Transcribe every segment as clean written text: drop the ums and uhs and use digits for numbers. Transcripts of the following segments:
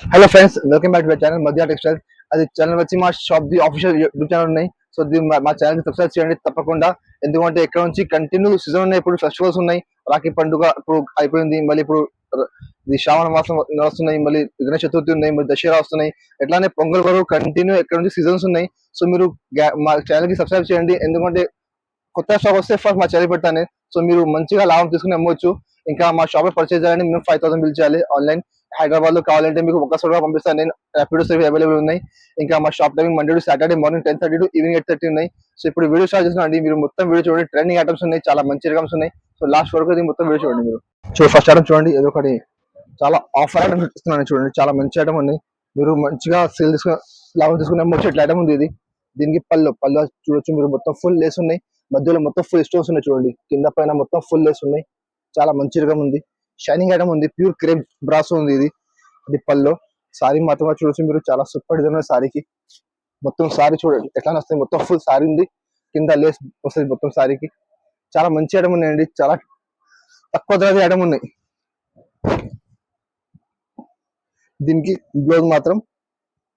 Hello friends, welcome back to my channel మధ్య textile. అది channel వచ్చి మా shop the official YouTube channel ఉన్నాయి. సో మా ఛానల్ సబ్స్క్రైబ్ చేయండి తప్పకుండా. ఎందుకంటే ఇక్కడ నుంచి కంటిన్యూ సీజన్ ఉన్నాయి. ఇప్పుడు ఫెస్టివల్స్ ఉన్నాయి. రాఖీ పండుగ ఇప్పుడు అయిపోయింది. మళ్ళీ ఇప్పుడు ఇది శ్రావణ మాసం వస్తున్నాయి. మళ్ళీ గణేష్ చతుర్థి ఉన్నాయి. మళ్ళీ దసరా వస్తున్నాయి. ఎట్లానే పొంగల్ వరకు కంటిన్యూ ఇక్కడ నుంచి సీజన్స్ ఉన్నాయి. సో మీరు మా ఛానల్ కి సబ్స్క్రైబ్ చేయండి. ఎందుకంటే కొత్త స్టాక్ వస్తే ఫస్ట్ మా ఛానల్ పెడతాను. సో మీరు మంచిగా లాభం తీసుకుని అమ్మవచ్చు. ఇంకా మా షాప్ లో పర్చేజ్ చేయాలని మేము 5,000 బిల్ చేయాలి ఆన్లైన్. హైదరాబాద్ లో కావాలంటే మీకు ఒక్క సోడా పంపిస్తాను నేను. ర్యాపిడో సర్వీస్ అవైలబుల్ ఉన్నాయి. ఇంకా మా shop timing Monday to Saturday morning 10:30 to evening 8:30 ఉన్నాయి. సో ఇప్పుడు వీడియో స్టార్ట్ చేసిన అండి. మీరు మొత్తం వీడియో చూడండి. ట్రెండింగ్ ఐటమ్స్ ఉన్నాయి, చాలా మంచి ఐటమ్స్ ఉన్నాయి. సో లాస్ట్ వరకు అది మొత్తం వీడియో చూడండి. మీరు ఫస్ట్ ఐటమ్ చూడండి. ఏదో ఒకటి చాలా ఆఫర్ ఐటమ్ ఇస్తున్నాను చూడండి. చాలా మంచి ఐటమ్ ఉంది. మీరు మంచిగా సేల్ తీసుకుని లాభం తీసుకునే వచ్చి ఇట్లా ఐటమ్ ఉంది. ఇది దీనికి పళ్ళు చూడొచ్చు. మీరు మొత్తం ఫుల్ లేస్ ఉన్నాయి. మధ్యలో మొత్తం ఫుల్ స్టోన్స్ ఉన్నాయి చూడండి. కింద పైన మొత్తం ఫుల్ లేస్ ఉన్నాయి. చాలా మంచి రకం ఉంది. షైనింగ్ ఐటమ్ ఉంది. ప్యూర్ క్రేప్ బ్రాస్ ఉంది. ఇది పల్లో సారీ మాత్రమే చూడొచ్చు. మీరు చాలా సూపర్ డిజైన్ ఉంది సారీకి. మొత్తం సారీ చూడండి ఎట్లా వస్తుంది. మొత్తం ఫుల్ సారీ ఉంది. కింద లేస్ వస్తుంది మొత్తం సారీకి. చాలా మంచి ఐటమ్ ఉన్నాయండి. చాలా తక్కువ ధర ఐటమ్ ఉన్నాయి. దీనికి బ్లౌజ్ మాత్రం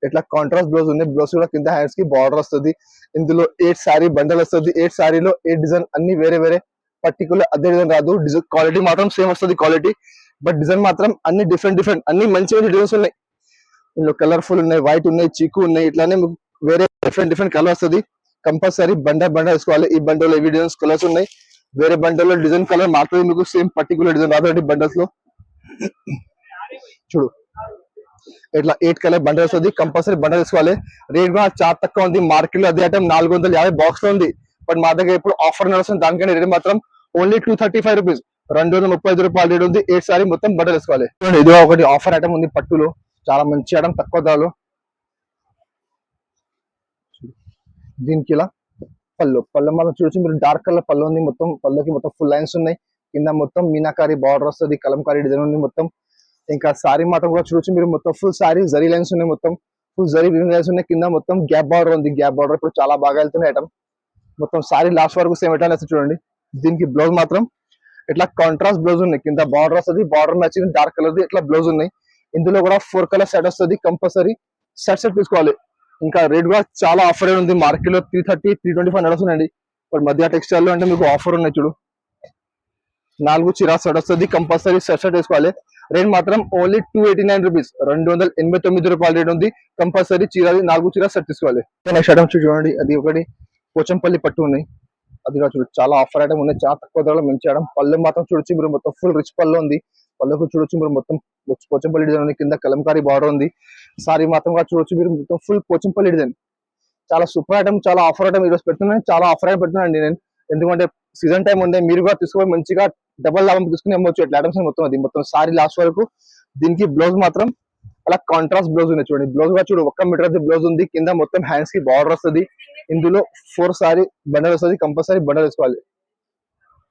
ఇట్లా కాంట్రాస్ట్ బ్లౌజ్ ఉంది. బ్లౌజ్ కూడా కింద హ్యాండ్స్ కి బార్డర్ వస్తుంది. ఇందులో 8 సారీ బండల్ వస్తుంది. 8 సారీలో 8 డిజైన్ అన్ని వేరే వేరే. పర్టికులర్ అదే డిజైన్ రాదు. డిజైన్ క్వాలిటీ మాత్రం సేమ్ వస్తుంది క్వాలిటీ. బట్ డిజైన్ మాత్రం అన్ని డిఫరెంట్ అన్ని మంచి మంచి డిజైన్స్ ఉన్నాయి. ఇందులో కలర్ఫుల్ ఉన్నాయి, వైట్ ఉన్నాయి, చీకు ఉన్నాయి. ఇట్లానే మీకు వేరే డిఫరెంట్ కలర్ వస్తుంది. కంపల్సరీ బండ వేసుకోవాలి. ఈ బండలో ఏవి డిజైన్స్ కలర్స్ ఉన్నాయి. వేరే బండల్లో డిజైన్ కలర్ మాత్రమే మీకు సేమ్ పర్టికులర్ డిజైన్ రాదు బండల్స్ లో. చూడు ఇట్లా 8 కలర్ బండల్ వస్తుంది. కంపల్సరీ బండల్ తీసుకోవాలి. రేట్ కూడా చాలా తక్కువ ఉంది. మార్కెట్ లో అదే ఐటమ్ 450 బాక్స్ లో ఉంది. బట్ మా దగ్గర ఇప్పుడు ఆఫర్ నడుస్తుంది. దానికంటే రేట్ మాత్రం ఓన్లీ 235 రూపీస్, 235 రూపాయలు రేట్ ఉంది. 8 సారీ మొత్తం బండల్ వేసుకోవాలి. ఇది ఒకటి ఆఫర్ ఐటమ్ ఉంది పట్టులో. చాలా మంచి ఐటమ్ తక్కువ ధరలో. దీనికి ఇలా పళ్ళు మాత్రం చూడొచ్చు. మీరు డార్క్ కలర్ పళ్ళు ఉంది. మొత్తం పళ్ళకి మొత్తం ఫుల్ లైన్స్ ఉన్నాయి. కింద మొత్తం మీనాకారి బార్డర్ వస్తుంది. కలంకారీ డిజైన్ ఉంది మొత్తం. ఇంకా సారీ మాత్రం కూడా చూడొచ్చు. మీరు మొత్తం ఫుల్ సారీ జరీ లైన్స్ ఉన్నాయి. మొత్తం ఫుల్ జరీ లైన్స్ ఉన్నాయి. కింద మొత్తం గ్యాప్ బార్డర్ ఉంది. గ్యాప్ బార్డర్ ఇప్పుడు చాలా బాగా వెళ్తున్నాయి ఐటమ్. మొత్తం సారీ లాస్ట్ వరకు సేమ్ ఐటమ్ వేస్తే చూడండి. దీనికి బ్లౌజ్ మాత్రం ఇట్లా కాంట్రాస్ట్ బ్లౌజ్ ఉన్నాయి. కింద బార్డర్ వస్తుంది. బార్డర్ మ్యాచింగ్ డార్క్ కలర్ ఇట్లా బ్లౌజ్ ఉన్నాయి. ఇందులో కూడా 4 కలర్ సెట్ వస్తుంది. కంపల్సరీ సెట్ తీసుకోవాలి. ఇంకా రేట్ కూడా చాలా ఆఫర్ ఉంది. మార్కెట్ లో 330, 325 నడుస్తుందండి. ఇప్పుడు మధ్య టెక్స్టైల్ లో అంటే మీకు ఆఫర్ ఉన్నాయి చూడు. 4 చీరా సెట్ వస్తుంది. కంపల్సరీ సెట్ వేసుకోవాలి. రేట్ మాత్రం ఓన్లీ 289 రూపీస్, 289 రూపాయలు రేట్ ఉంది. కంపల్సరీ చీరాది 4 చీరా సెట్ తీసుకోవాలి. నెక్స్ట్ ఐటమ్ చూడండి. అది ఒకటి పోచంపల్లి పట్టు ఉన్నాయి. అది కూడా చూడు చాలా ఆఫర్ ఐటమ్ ఉన్నాయి. చాలా తక్కువ ధరలో మంచి ఐటమ్. పళ్ళు మాత్రం చూడొచ్చు. మీరు మొత్తం ఫుల్ రిచ్ పళ్ళు ఉంది. పళ్ళకు చూడొచ్చు. మీరు మొత్తం పోచంపల్లి డిజైన్ ఉంది. కింద కలంకారీ బార్డర్ ఉంది. సారీ మాత్రం కూడా చూడొచ్చు. మీరు మొత్తం ఫుల్ పోచంపల్లి డిజైన్. చాలా సూపర్ ఐటమ్, చాలా ఆఫర్ ఐటమ్ ఈరోజు పెడుతున్నాను. చాలా ఆఫర్ ఐటమ్ పెడుతున్నాను నేను. ఎందుకంటే సీజన్ టైం ఉంది. మీరు కూడా తీసుకొని మంచిగా డబల్ లాభం తీసుకుని అమ్మవచ్చు. ఎట్లా ఐటమ్స్ మొత్తం అది మొత్తం సారీ లాస్ట్ వరకు. దీనికి బ్లౌజ్ మాత్రం అలా కాంట్రాస్ట్ బ్లౌజ్ ఉంది చూడండి. బ్లౌజ్ కూడా చూడు 1 మీటర్ బ్లౌజ్ ఉంది. కింద మొత్తం హ్యాండ్స్ కి బార్డర్ వస్తుంది. ఇందులో 4 సారీ బండల్ వస్తుంది. కంపల్సరీ బండల్ వేసుకోవాలి.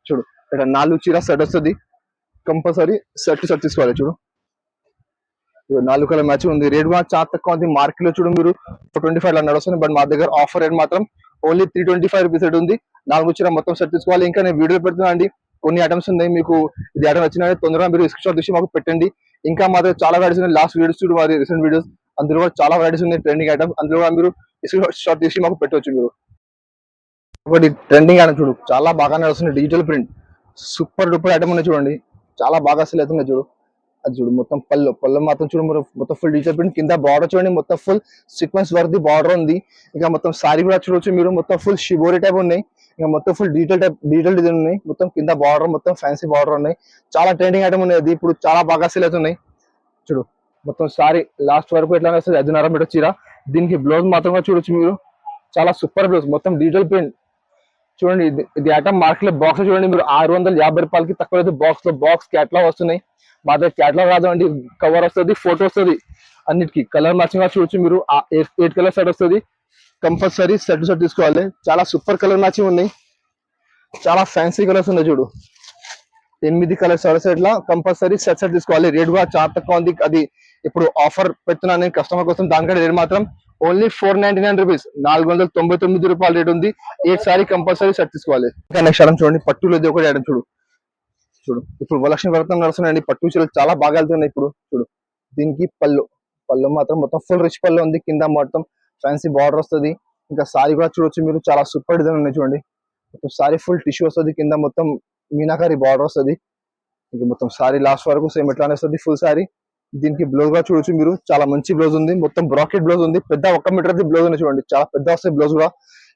చూడు ఇక్కడ 4 చీర సెట్ వస్తుంది. కంపల్సరీ సెట్ తీసుకోవాలి. చూడు 4 కలర్ మ్యాచ్ ఉంది. రేట్ కూడా చాలా తక్కువ ఉంది. మార్కెట్ లో చూడు మీరు 25 లా నడుస్తుంది. బట్ మా దగ్గర ఆఫర్ రేట్ మాత్రం ఓన్లీ 325 రూపీస్ రేట్ ఉంది. 4 చీర మొత్తం సెట్ తీసుకోవాలి. ఇంకా నేను వీడియో పెడుతున్నా అండి. కొన్ని ఐటమ్స్ ఉన్నాయి. మీకు ఇది ఐటమ్ వచ్చిన తొందరగా మీరు స్క్రీన్ షాట్ తీసి మాకు పెట్టండి. ఇంకా మా దగ్గర చాలా వెరైటీస్ ఉన్నాయి. లాస్ట్ వీడియోస్ చూడు, మరి రీసెంట్ వీడియోస్, అందులో కూడా చాలా వెరైటీస్ ఉన్నాయి. ట్రెండింగ్ ఐటమ్స్ అందులో కూడా మీరు స్క్రీన్ షాట్ తీసి మాకు పెట్టవచ్చు. మీరు ఒకటి ట్రెండింగ్ ఐటమ్ చూడు చాలా బాగా నడుస్తుంది. Digital print super duper item ఉన్నాయి చూడండి. చాలా బాగా సెల్ అవుతున్నాయి చూడు. అది చూడు మొత్తం పళ్ళు మాత్రం చూడు. మీరు మొత్తం ఫుల్ డిజిటల్ ప్రింట్. కింద బార్డర్ చూడండి. మొత్తం ఫుల్ సీక్వెన్స్ వర్క్ బార్డర్ ఉంది. ఇంకా మొత్తం సారీ కూడా చూడొచ్చు. మీరు మొత్తం ఫుల్ షిబోరి టైప్ ఉన్నాయి. ఇంకా మొత్తం ఫుల్ డిజిటల్ డిజైన్ ఉన్నాయి. మొత్తం కింద బార్డర్ మొత్తం ఫ్యాన్సీ బార్డర్ ఉన్నాయి. చాలా ట్రెండింగ్ ఐటమ్ ఉన్నాయి. అది ఇప్పుడు చాలా బాగా సేల్ అవుతున్నాయి చూడు. మొత్తం సారీ లాస్ట్ వరకు ఎట్లా వస్తుంది. 5.5 మీటర్ చీర. దీనికి బ్లౌజ్ మాత్రం చూడొచ్చు. మీరు చాలా సూపర్ బ్లౌజ్ మొత్తం డిజిటల్ ప్రింట్ చూడండి. ఇది ఐటమ్ మార్కెట్ లో బాక్స్ చూడండి. మీరు 650 రూపాయలకి తక్కువ లేదు. బాక్స్ క్యాట్లాగ్ వస్తున్నాయి. మా దగ్గర క్యాట్లాగ్ రాదు అండి. కవర్ వస్తుంది, ఫోటో వస్తుంది. అన్నిటికీ కలర్ మ్యాచింగ్ చూడొచ్చు. మీరు 8 కలర్ సెట్ వస్తుంది. కంపల్సరీ సెట్ తీసుకోవాలి. చాలా సూపర్ కలర్ మ్యాచింగ్ ఉన్నాయి. చాలా ఫ్యాన్సీ కలర్స్ ఉన్నాయి చూడు. 8 కలర్స్ సెట్ లా కంపల్సరీ సెట్ తీసుకోవాలి. రేట్ కూడా చాలా తక్కువ ఉంది. అది ఇప్పుడు ఆఫర్ పెడుతున్నాను నేను కస్టమర్ కోసం. దానికంటే రేట్ మాత్రం ఓన్లీ 499 రూపీస్, 499 రూపాయలు రేట్ ఉంది. 8 సారీ కంపల్సరీ సెట్ తీసుకోవాలి. నెక్స్ట్ ఐటమ్ చూడండి. పట్టులో ఒకటి ఐటమ్ చూడు. ఇప్పుడు వరలక్ష్మి వ్రతం నడుస్తున్నాయండి. పట్టు చీరలు చాలా బాగా వెళ్తున్నాయి ఇప్పుడు చూడు. దీనికి పళ్ళు పళ్ళు మాత్రం మొత్తం ఫుల్ రిచ్ పళ్ళు ఉంది, కింద మొత్తం ఫ్యాన్సీ బార్డర్ వస్తుంది. ఇంకా సారీ కూడా చూడొచ్చు మీరు, చాలా సూపర్ డిజైన్ ఉన్నాయి చూడండి. మొత్తం సారీ ఫుల్ టిష్యూ వస్తుంది, కింద మొత్తం మీనాకారి బార్డర్ వస్తుంది. ఇంకా మొత్తం సారీ లాస్ట్ వరకు సేమ్ ఎట్లానే వస్తుంది ఫుల్ సారీ. దీనికి బ్లౌజ్ కూడా చూడొచ్చు మీరు, చాలా మంచి బ్లౌజ్ ఉంది, మొత్తం బ్రాకెట్ బ్లౌజ్ ఉంది. పెద్ద 1 మీటర్ బ్లౌజ్ ఉంది చూడండి, చాలా పెద్ద వస్తుంది బ్లౌజ్ కూడా.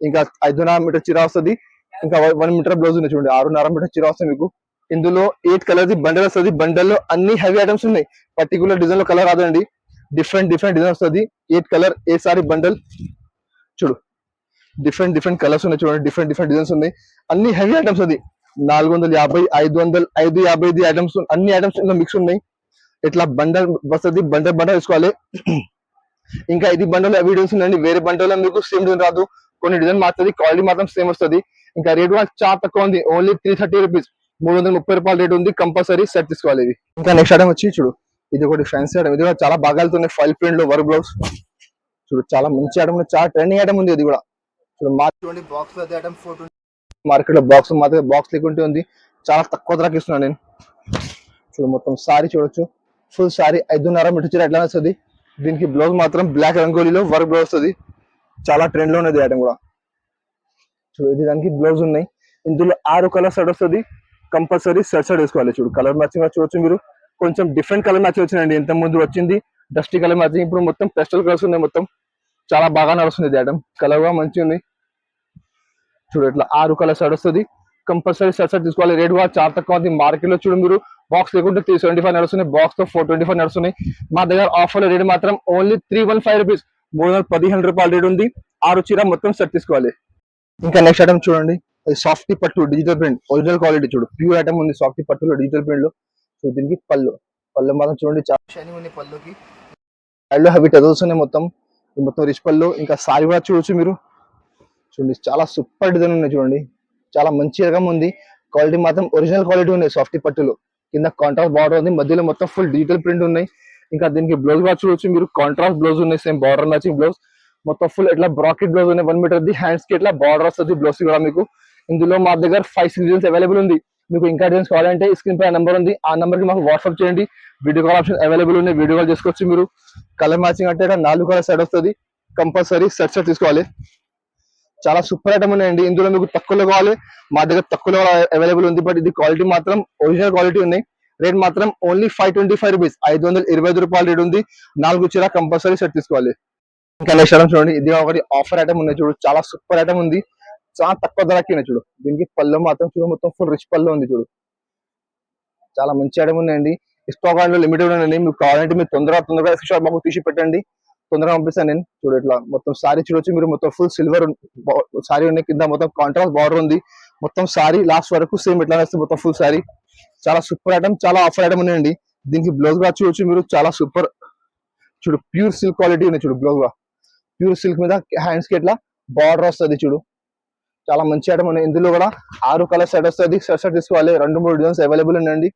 ఇంకా 5.5 మీటర్ చీర వస్తుంది, ఇంకా 1 మీటర్ బ్లౌజ్ ఉంది చూడండి, 6.5 మీటర్ చీర వస్తుంది మీకు. ఇందులో 8 కలర్ ది బండల్ వస్తుంది. బండల్ లో అన్ని హెవీ ఐటమ్స్ ఉన్నాయి, పర్టికులర్ డిజైన్ లో కలర్ రాదండి, డిఫరెంట్ డిజైన్ వస్తుంది. 8 కలర్ 8 సారీ బండల్ చూడు, డిఫరెంట్ కలర్స్ ఉన్నాయి చూడండి, డిఫరెంట్ డిజైన్స్ ఉన్నాయి, అన్ని హెవీ ఐటమ్స్. అది 450 500 550 ఐటమ్స్, అన్ని ఐటమ్స్ మిక్స్ ఉన్నాయి. ఇట్లా బండల్ వస్తుంది, బండల్ వేసుకోవాలి. ఇంకా ఇది బండల్ ఎవిడెన్స్ ఉందండి, వేరే బండల్ మీకు సేమ్ డిజైన్ రాదు, కొన్ని డిజైన్ మారుతుంది, క్వాలిటీ మాత్రం సేమ్ వస్తుంది. ఇంకా రేట్ కూడా చాలా తక్కువ ఉంది, ఓన్లీ 330 రూపీస్, 330 రూపాయల రేట్ ఉంది. కంపల్సరీ సెట్ తీసుకోవాలి ఇది. ఇంకా నెక్స్ట్ ఐటమ్ వచ్చి చూడు, ఇది ఒకటి ఫ్యాన్సీ ఐటమ్, ఇది కూడా చాలా బాగా వెళ్తున్నాయి, ఫైల్ ప్రింట్ లో వర్క్ బ్లౌజ్ చూడు, చాలా మంచి ఐటమ్, చాలా ట్రెండింగ్ ఐటమ్ ఉంది. ఇది కూడా చూడు, మార్కెట్ బాక్స్ లో ఐటమ్ 420, మార్కెట్ లో బాక్స్ మాత్రం బాక్స్ లేకుంటే ఉంది, చాలా తక్కువ ధరకి ఇస్తున్నాను నేను. చూడు మొత్తం సారీ చూడొచ్చు, ఫుల్ సారీ 5.5 మీటర్ చీర ఎట్లా వస్తుంది. దీనికి బ్లౌజ్ మాత్రం బ్లాక్ రంగోలీలో వర్క్ బ్లౌజ్ వస్తుంది, చాలా ట్రెండ్ లో ఉన్నది ఐటమ్ కూడా. చూడు ఇది దానికి బ్లౌజ్ ఉన్నాయి. ఇందులో 6 కలర్ సెట్ వస్తుంది, కంపల్సరీ సెట్ వేసుకోవాలి. చూడు కలర్ మ్యాచింగ్ చూడొచ్చు మీరు, కొంచెం డిఫరెంట్ కలర్ మ్యాచింగ్ వచ్చిందండి. ఇంత ముందు వచ్చింది డస్టీ కలర్ మ్యాచింగ్, ఇప్పుడు మొత్తం పెస్టల్ కలర్స్ ఉన్నాయి, మొత్తం చాలా బాగా నడుస్తుంది ఐటమ్, కలర్ కూడా మంచిగా ఉంది. చూడు ఇట్లా 6 కలర్ సెట్ వస్తుంది, కంపల్సరీ సెట్ తీసుకోవాలి. రేట్ కూడా చాలా తక్కువ ఉంది, మార్కెట్ లో చూడు మీరు బాక్స్ లేకుంటే 375 నడుస్తున్నాయి, బాక్స్ తో 425 నడుస్తున్నాయి. మా దగ్గర ఆఫర్ రేట్ మాత్రం ఓన్లీ 315 రూపీస్, 315 రూపాయల రేట్ ఉంది. 6 చీర మొత్తం సెట్ తీసుకోవాలి. ఇంకా నెక్స్ట్ ఐటమ్ చూడండి, సాఫ్టీ పట్టు డిజిటల్ ప్రింట్, ఒరిజినల్ క్వాలిటీ చూడు, ప్యూర్ ఐటమ్ ఉంది సాఫ్టీ పట్టులో డిజిటల్ ప్రింట్ లో. సో దీనికి పళ్ళు మాత్రం చూడండి, చాలా షైనింగ్ ఉంది పళ్ళుకి, పళ్ళు అవి టజల్స్ ఉన్నాయి మొత్తం రిచ్ పళ్ళు. ఇంకా సారీ కూడా చూడొచ్చు మీరు, చూడండి చాలా సూపర్ డిజైన్ ఉన్నాయి చూడండి, చాలా మంచి రకం ఉంది, క్వాలిటీ మాత్రం ఒరిజినల్ క్వాలిటీ ఉన్నాయి. సాఫ్టీ పట్టులో కింద కాంట్రాస్ట్ బార్డర్ ఉంది, మధ్యలో మొత్తం ఫుల్ డిజిటల్ ప్రింట్ ఉన్నాయి. ఇంకా దీనికి బ్లౌజ్ కూడా చూడొచ్చు మీరు, కాంట్రాస్ట్ బ్లౌజ్ ఉన్నాయి, సేమ్ బార్డర్ మ్యాచింగ్ బ్లౌజ్, మొత్తం ఫుల్ ఇట్లా బ్రాకెట్ బ్లౌజ్ ఉన్నాయి, 1 మీటర్ ది. హ్యాండ్స్ కి ఇట్లా బార్డర్ వస్తుంది బ్లౌజ్ కూడా మీకు. ఇందులో మా దగ్గర 5 డిజైన్స్ అవైలబుల్ ఉంది. మీకు ఇంకా డిజైన్స్ కావాలంటే స్క్రీన్ పై నెంబర్ ఉంది, ఆ నెంబర్ కి మాకు వాట్సాప్ చేయండి, వీడియో కాల్ ఆప్షన్ అవైలబుల్ ఉన్నాయి, వీడియో కాల్ చేసుకోవచ్చు మీరు. కలర్ మ్యాచింగ్ అంటే 4 కలర్ సెట్ వస్తుంది, కంపల్సరీ సెట్ తీసుకోవాలి. చాలా సూపర్ ఐటమ్ ఉన్నాయండి. ఇందులో మీకు తక్కువలో కావాలి, మా దగ్గర తక్కువలో అవైలబుల్ ఉంది, బట్ ఇది క్వాలిటీ మాత్రం ఒరిజినల్ క్వాలిటీ ఉన్నాయి. రేట్ మాత్రం ఓన్లీ 525 రూపీస్, 525 రూపాయల రేట్ ఉంది. 4 చీర కంపల్సరీ సెట్ తీసుకోవాలి. ఇంకా నెక్స్ట్ ఐటమ్ చూడండి, ఇది ఒకటి ఆఫర్ ఐటమ్ ఉన్నాయి చూడు, చాలా సూపర్ ఐటమ్ ఉంది, చాలా తక్కువ ధరకి చూడు. దీనికి పళ్ళు మాత్రం చూడు, మొత్తం ఫుల్ రిచ్ పళ్ళు ఉంది చూడు, చాలా మంచి ఐటమ్ ఉన్నాయండి. స్టాక్ ఆర్డర్ లిమిటెడ్ ఉన్నాయండి, మీకు కావాలంటే మీరు తొందరగా మాకు తీసి పెట్టండి, తొందరగా పంపిస్తాను నేను. చూడు ఇట్లా మొత్తం సారీ చూడొచ్చు మీరు, మొత్తం ఫుల్ సిల్వర్ సారీ ఉన్నాయి, కింద మొత్తం కాంట్రాస్ట్ బార్డర్ ఉంది, మొత్తం సారీ లాస్ట్ వరకు సేమ్ ఎట్లా వస్తుంది, మొత్తం ఫుల్ సారీ. చాలా సూపర్ ఐటమ్, చాలా ఆఫర్ ఐటమ్ ఉన్నాయండి. దీనికి బ్లౌజ్ కూడా చూడొచ్చు మీరు, చాలా సూపర్ చూడు, ప్యూర్ సిల్క్ క్వాలిటీ ఉన్నాయి చూడు, బ్లౌజ్ కూడా ప్యూర్ సిల్క్ మీద హ్యాండ్స్ కి ఇట్లా బార్డర్ వస్తుంది చూడు, చాలా మంచి ఐటమ్ ఉన్నాయి. ఇందులో కూడా 6 కలర్ సెట్ వస్తుంది, సెట్ తీసుకోవాలి. 2-3 డిజైన్స్ అవైలబుల్ ఉన్నాయండి.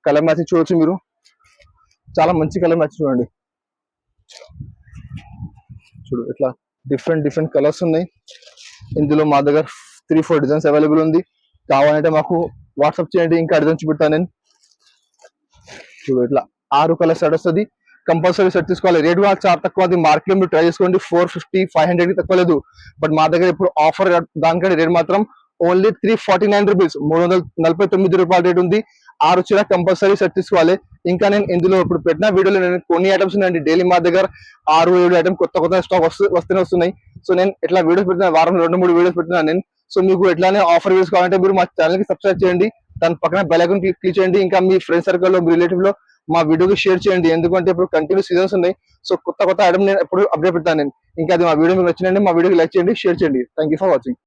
కలర్ మ్యాచింగ్ చూడొచ్చు మీరు, చాలా మంచి కలర్ మ్యాచింగ్ చూడండి. చూడు ఇట్లా డిఫరెంట్ కలర్స్ ఉన్నాయి. ఇందులో మా దగ్గర 3-4 డిజైన్స్ అవైలబుల్ ఉంది, కావాలంటే మాకు వాట్సాప్ చేయండి, ఇంకా డిజైన్ చూపెడతాను నేను. చూడు ఇట్లా 6 కలర్ సెట్ వస్తుంది, కంపల్సరీ సెట్ తీసుకోవాలి. రేట్ కూడా చాలా తక్కువ, అది మార్కెట్ లో మీరు ట్రై చేసుకోండి, 450 500 తక్కువ లేదు. బట్ మా దగ్గర ఇప్పుడు ఆఫర్ దానికంటే రేట్ మాత్రం ఓన్లీ 349 రూపీస్, 349 రూపాయల రేట్ ఉంది. 6 చీర కంపల్సరీ సెట్ తీసుకోవాలి. ఇంకా నేను ఇందులో ఇప్పుడు పెట్టిన వీడియోలో నేను కొన్ని ఐటమ్స్ ఉన్నాయండి, డైలీ మా దగ్గర 6-7 ఐటమ్ కొత్త స్టాక్ వస్తూనే వస్తున్నాయి. సో నేను ఇట్లా వీడియోస్ పెట్టిన, వారం 2-3 వీడియోస్ పెట్టినాను నేను. సో మీకు ఎట్లానే ఆఫర్ వీడియోస్ కావాలంటే మీరు మా ఛానల్ కి సబ్స్క్రైబ్ చేయండి, దాని పక్కన బెల్ ఐకాన్ క్లిక్ చేయండి. ఇంకా మీ ఫ్రెండ్ సర్కిల్ లో, మీ రిలేటివ్ లో మా వీడియోకి షేర్ చేయండి, ఎందుకంటే ఇప్పుడు కంటిన్యూ సీజన్స్ ఉన్నాయి. సో కొత్త ఐటమ్ నేను ఎప్పుడు అప్డేట్ పెడతాను నేను. ఇంకా అది మా వీడియో మీకు నచ్చిందండి, మా వీడియోకి లైక్ చేయండి, షేర్ చేయండి. Thank you for watching.